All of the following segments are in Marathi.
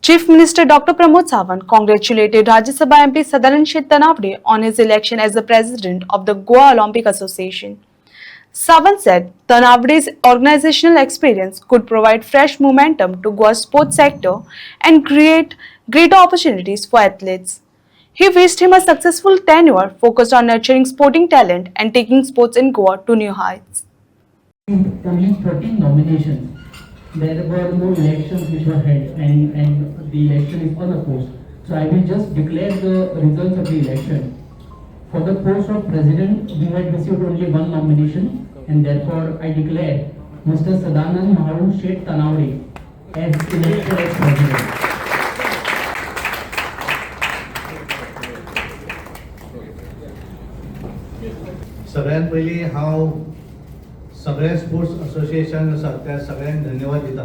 Chief Minister Dr. Pramod Sawant congratulated Rajya Sabha MP Sadanand Tanavade on his election as the president of the Goa Olympic Association. Sawant said Tanavade's organizational experience could provide fresh momentum to Goa's sports sector and create greater opportunities for athletes. He wished him a successful tenure focused on nurturing sporting talent and taking sports in Goa to new heights. Only 13 nominations. There were no elections which were held, and the election is unopposed. So I will just declare the results of the election. For the post of president, we had received only one nomination, and therefore I declare Mr. Sadanand Mahadu Tanavade as elected as president. सगळ्यात पयलीं हांव सगळे स्पोर्ट्स असोसिएशन आसा त्या सगळ्यांक धन्यवाद दिता,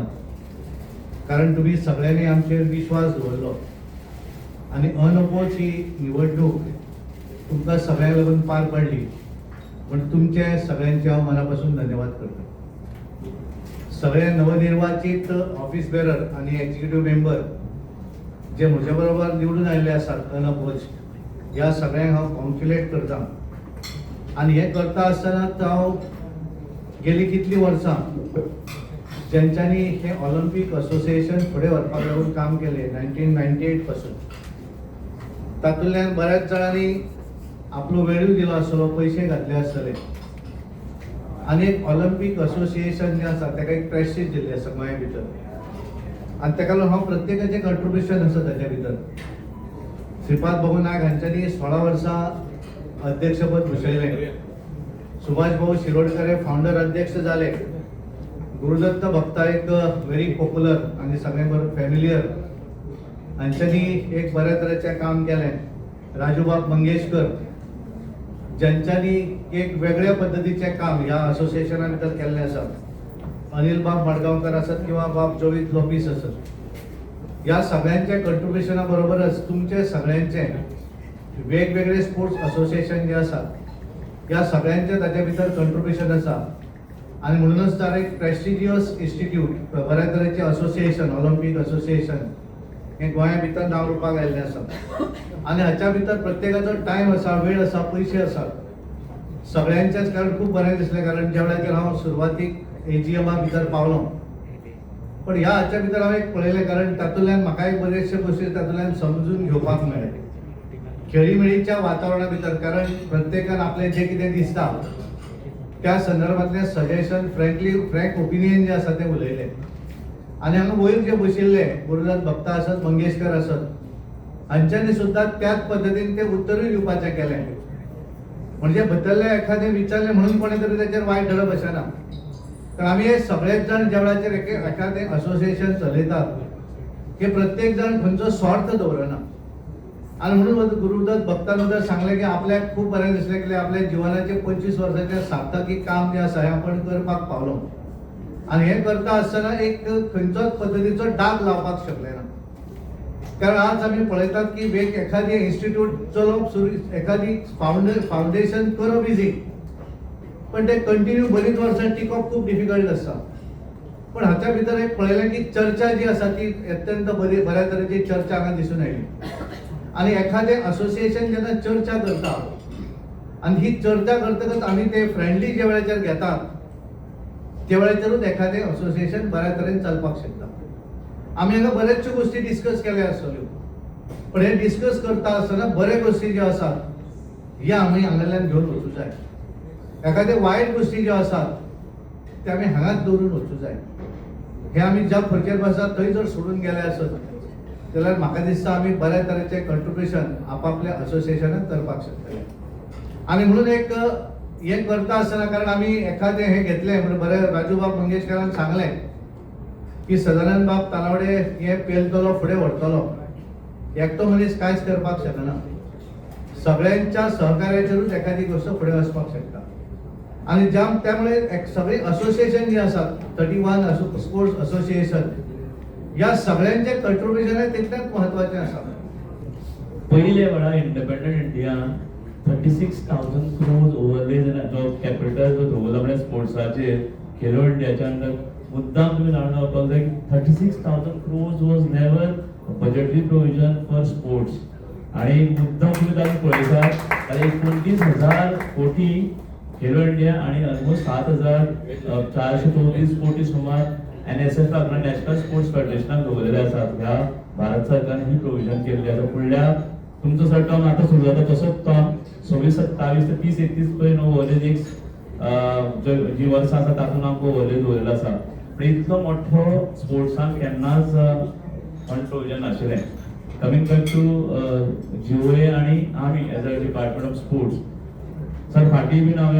कारण तुम्ही सगळ्यांनी आमचेर विश्वास दवरलो आनी अनअपोज ही निवडणूक तुमकां सगळ्यांक लागून पार पडली. पण तुमचे सगळ्यांचे हांव मनापासून धन्यवाद करता. सगळे नवनिर्वाचित ऑफिस बेरर आनी एक्झिक्युटिव्ह मेंबर जे म्हजे बरोबर निवडून आयिल्ले आसात अनअपोज, ह्या सगळ्यांक हांव कॉंग्रेच्युलेट करता. आनी हें करता आसतना हांव गेली कितली वर्सां जेंच्यांनी हे ऑलिंपिक असोसिएशन फुडें व्हरपाक लागून काम केलें 1998 पासून, तातूंतल्यान बऱ्याच जाणांनी आपलो वेळूय दिलो आसतलो, पयशे घातले आसतले, आनी एक ऑलिंपिक असोसिएशन जें आसा ताका एक प्रेस्टीज दिल्ली आसा गोंया भितर, आनी ताका लागून हांव प्रत्येकाचें कंट्रिब्युशन आसा ताच्या भितर. श्रीपाद भगू नायक हांच्यांनी 16 वर्सां अध्यक्षपद भुशयलें. सुभाष भाऊ शिरोडकर हे फाउंडर अध्यक्ष झाले. गुरुदत्त भक्ता एक व्हेरी पॉप्युलर आणि सगळ्यांबरोबर फॅमिलियर, हांच्यांनी एक बऱ्या तरेचें काम केलें. राजूबाब मंगेशकर ज्यांच्यांनी एक वेगळ्या पद्धतीचें काम ह्या असोसिएशना भितर केल्लें आसा. अनिल बाब मडगांवकर आसत किंवा बाब जोवीत लोपीस आसत, ह्या सगळ्यांच्या कंट्रिब्युशना बरोबरच तुमचे सगळ्यांचे वेगवेगळे स्पोर्ट्स असोसिएशन जे आसात ह्या सगळ्यांचे ताच्या भितर कंट्रिब्युशन आसा. आणि म्हणूनच तर एक प्रेस्टिजियस इन्स्टिट्यूट बऱ्या तरेचे असोसिएशन ऑलिंपिक असोसिएशन हे गोंया भितर नांव रुपाक आयिल्लें आसा. आनी हाच्या भितर प्रत्येकाचो टायम आसा, वेळ आसा, पयशे आसा, सगळ्यांचेच. कारण खूब बरें दिसलें, कारण ज्या वेळाचेर हांव सुरवातीक एजीएमा भितर पावलो, पण ह्या हाच्या भितर हांवें एक पळयलें, कारण तातूंतल्यान म्हाका एक बरेचशे गोश्टी तातूंतल्यान समजून घेवपाक मेळ्ळे खेळीमेळीच्या वातावरणा भितर. कारण प्रत्येकान आपले जे कितें दिसता त्या संदर्भातले सजेशन फ्रँक ओपिनियन जे आसा ते उलयले. आनी हांगा वयर जे बशिल्ले गुरुदत्त भक्ता आसत, मंगेशकर आसत, हांच्यांनी सुद्दां त्याच पद्दतीन ते उत्तरूय दिवपाचें केलें. म्हणजे भितरले एखादें विचारलें म्हणून कोणें तरी ताचेर वायट धरप अशें ना. कारण आमी हे सगळेच जाण ज्या वेळाचेर एखादें असोसिएशन चलयतात हे प्रत्येक जाण खंयचो स्वार्थ दवरना. आणि म्हणून गुरुदत्त भक्तान सांगले की आपल्याक खूप बरें दिसलें की आपल्या जिवनाचे 25 वर्सांचे सार्थकीक काम जे आसा हें आपण करपाक पावलो. आणि हे करता आसतना एक खंयचोच पद्दतीचो डाग लावपाक शकले ना. कारण आज आमी पळयतात की एखादी इन्स्टिट्यूट चलोवप सुरू, एखादी फाउंडेशन करप इजी, पण ते कंटिन्यू बरीच वर्सां टिकोवप खूप डिफिकल्ट आसता. पण हाच्या भितर एक पळयलें की चर्चा जी आसा ती अत्यंत बऱ्या तरेची चर्चा हांगा दिसून आयली. आणि एखादे असोसिएशन जेन्ना चर्चा करता आणि ही चर्चा करतकच आम्ही ते फ्रेंडली जे वेळाचेर घेतात त्या वेळाचेरूच एखादे असोसिएशन बऱ्या तरेन चलपाक शकता. आमी हांगा बरेचशे गोष्टी डिस्कस केल्या आसतल्यो, पण हे डिस्कस करता आसतना बरे गोष्टी ज्यो आसात ह्या आमी हांगाल्यान घेवन वचूं जाय. एखाद्या वायट गोष्टी ज्यो आसात ते आमी हांगाच दवरून वचूं जाय. हे आमी ज्या खंयचेर आसात थंय जर सोडून गेले आसत जाल्यार म्हाका दिसता आमी बऱ्या तरेचे कंट्रिब्युशन आपापल्या असोसिएशनाक करपाक शकतले. आनी म्हणून एक हे करता आसतना, कारण आमी एखादें हें घेतलें म्हणजे बरें राजूबाब मंगेशकरान सांगलें की सदानंद बाब तानावडे हे पेलतलो, फुडें व्हरतलो, एकटो मनीस कांयच करपाक शकना. सगळ्यांच्या सहकार्याचेरूच एखादी गोष्ट फुडें वचपाक शकता. आनी त्यामुळे सगळी असोसिएशन जी आसात 31 स्पोर्ट्स असोसिएशन या सगळ्यांचे कंट्रिब्युशन आहे तितलेच महत्वाचे आसा. पहिले वेळा इंडिपेंडंट इंडिया 36,000 crores ओवरलेज जो कॅपिटल जो दवरला म्हणजे स्पोर्ट्साचेर खेलो इंडियाच्या अंडर मुद्दाम तुम्ही जाणून घेवपाक जाय की 36,000 crores was never budgetary provision for sports. आणि मुद्दाम तुम्ही तातूंत पळयतात जाल्यार 29,000 कोटी खेलो इंडिया आणि ऑलमोस्ट 7,434 कोटी सुमार NSF नॅशनल स्पोर्ट्स फेडरेशनाक दवरलेले आसात. ह्या भारत सरकारान ही प्रोविजन केल्ली आसा. फुडल्या तुमचो जो टर्म आता सुरू जाता तसोच टर्म 26-27 ते 30-31 पर्यंत ओव्हरलेज जी वर्सां आसा तातूंत आमकां ओव्हरलेज दवरलेलो आसा. पण इतलो मोठो स्पोर्ट्सान केन्नाच फंड प्रोविजन नाशिल्लें. कमिंग बॅक टू GOA आणि आमी as a department of sports sir फाटीं been I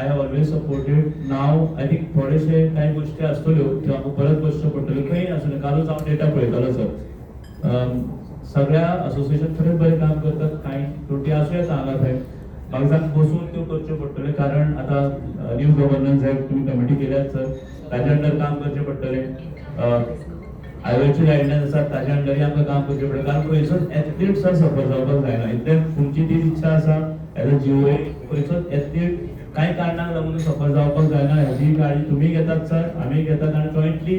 have always supported. Now I think थोडेशे कांय गोश्टी आसतल्यो त्यो आमकां परत बसच्यो पडटल्यो. खंय आसूं कालूच हांव डेटा पळयतालो सर. सगळ्या असोसिएशन खरेंच बरें काम करतात. कांय त्रुटी आसूं येता हांगा थंय. म्हाका सांग बसून त्यो करच्यो पडटल्यो कारण आतां न्यू गव्हर्नन्स एक्ट तुमी कमिटी केल्यात सर. ताजे अंडर काम करचें पडटलें. आयोगाची गायडलायन्स आसात ताज्या अंडरय आमकां काम करचें पडटलें कारण खंयचोच एथलीट सर सफर जावपाक जायना. इतलें तुमची ती इच्छा आसा एज अ GOA खंयचोच एथलीट कांय कारणाक लागून सफर जावपाक जायना हेजी काळजी तुमी घेतात सर, आमी घेतात. आनी जॉयंटली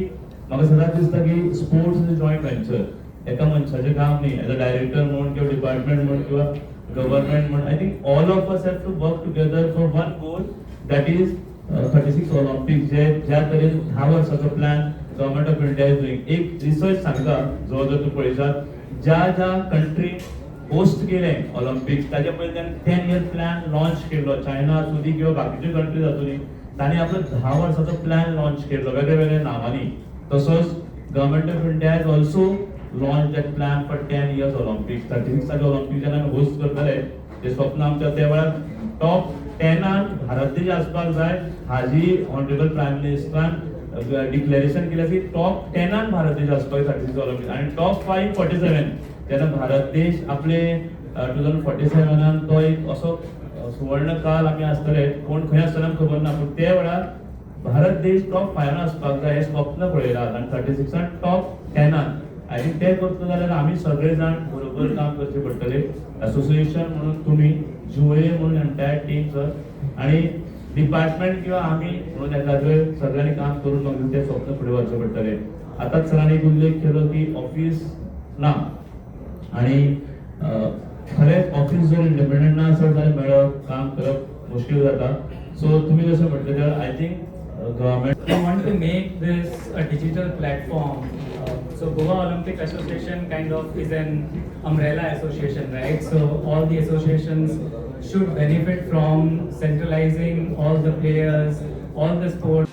म्हाका सदांच दिसता की sports is a joint venture. एका मनशाचें काम न्ही. एज अ डायरेक्टर म्हण किंवा डिपार्टमेंट म्हण किंवा गव्हर्नमेंट म्हण I think all of us have to work together for one goal that is 36 Olympics. ज्या तरेन 10 वर्साचो plan government of India is doing. एक रिसर्च सांगता जो जर तूं पळयशात ज्या कंट्री होस्ट केले ऑलिम्पिक्स ताजे पयलीं ताणें 10 year प्लॅन लॉन्च केल्लो. चायना आसूं दी किंवा बाकीच्यो कंट्रीज आसूं दी तांणी आपलो 10 वर्साचो प्लॅन लॉन्च केल्लो वेगळ्या वेगळ्या नांवांनी. तसोच government of India has also launch that plan for 10 years Olympics. 36 Olympics जेन्ना आमी होस्ट करतले ते स्वप्न आमच्या त्या वेळार टॉप 10 भारत देश आसपाक जाय हाजी ऑनरेबल प्रायम मिनिस्टरान डिक्लेरेशन केलें की टॉप 10 भारत देश आसपाक 36 ऑलिम्पिक्स आणि टॉप 547 जेन्ना भारत देश आपले 2047 तो एक असो सुवर्ण काल आमी आसतले. कोण खंय आसतले खबर ना पूण त्या वेळार भारत देश टॉप 5 आसपाक जाय हे स्वप्न पळयलां आणि 36 टॉप 10 आय थिंक ते करतलो जाल्यार आमी सगळे जाण बरोबर काम करचे पडटले. असोसिएशन म्हणून तुमी GOA म्हणून एंटायर टीम सर आणि डिपार्टमेंट किंवा आमी म्हणून एखाद्या सगळ्यांनी काम करून मग ते स्वप्न फुडें व्हरचें पडटलें. आतांच सरांनी एक उल्लेख केलो की ऑफिस ना आणि खरेंच ऑफिस जर इंडिपेंडंट ना आसत जाल्यार मेळप काम करप मुश्कील जाता. सो तुमी जशें म्हटलें जाल्यार I think government We want to make this a digital platform. So Goa Olympic Association kind of is an umbrella association, right? So all the associations should benefit from centralizing all the players, all the sports.